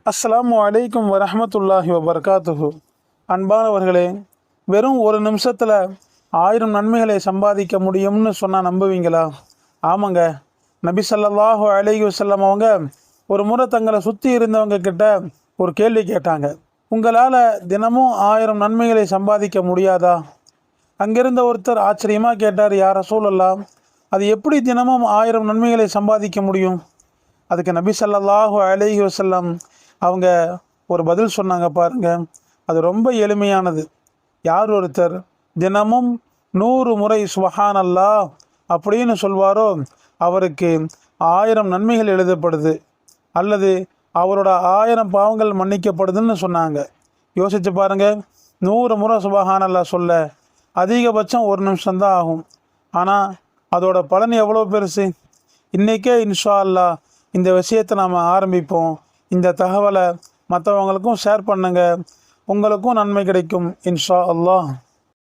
அஸ்ஸலாமு அலைக்கும் வரஹ்மத்துல்லாஹி வபரகாத்துஹு. அன்பானவர்களே, வெறும் ஒரு நிமிஷத்தில் 1000 நன்மைகளை சம்பாதிக்க முடியும்னு சொன்னால் நம்புவீங்களா? ஆமாங்க. நபி ஸல்லல்லாஹு அலைஹி வஸல்லம் அவங்க ஒரு முறை தங்களை சுற்றி இருந்தவங்க கிட்ட ஒரு கேள்வி கேட்டாங்க. உங்களால் தினமும் 1000 நன்மைகளை சம்பாதிக்க முடியாதா? அங்கிருந்த ஒருத்தர் ஆச்சரியமாக கேட்டார், யா ரசூலல்லாஹ், அது எப்படி தினமும் 1000 நன்மைகளை சம்பாதிக்க முடியும்? அதுக்கு நபி ஸல்லல்லாஹு அலைஹி வஸல்லம் அவங்க ஒரு பதில் சொன்னாங்க பாருங்க. அது ரொம்ப எளிமையானது. யார் ஒருத்தர் தினமும் 100 முறை சுபஹான் அல்லாஹ் அப்படின்னு சொல்வாரோ அவருக்கு 1000 நன்மைகள் எழுதப்படுது, அல்லது அவரோட 1000 பாவங்கள் மன்னிக்கப்படுதுன்னு சொன்னாங்க. யோசிச்சு பாருங்க, 100 முறை சுபஹான் அல்லாஹ் சொல்ல அதிகபட்சம் 1 நிமிஷம்தான் ஆகும். ஆனால் அதோட பலன் எவ்வளோ பெருசு! இன்றைக்கே இன்ஷா அல்லாஹ் இந்த விஷயத்தை நாம் ஆரம்பிப்போம். இந்த தகவலை மற்றவங்களுக்கும் ஷேர் பண்ணுங்கள். உங்களுக்கும் நன்மை கிடைக்கும் இன்ஷா அல்லாஹ்.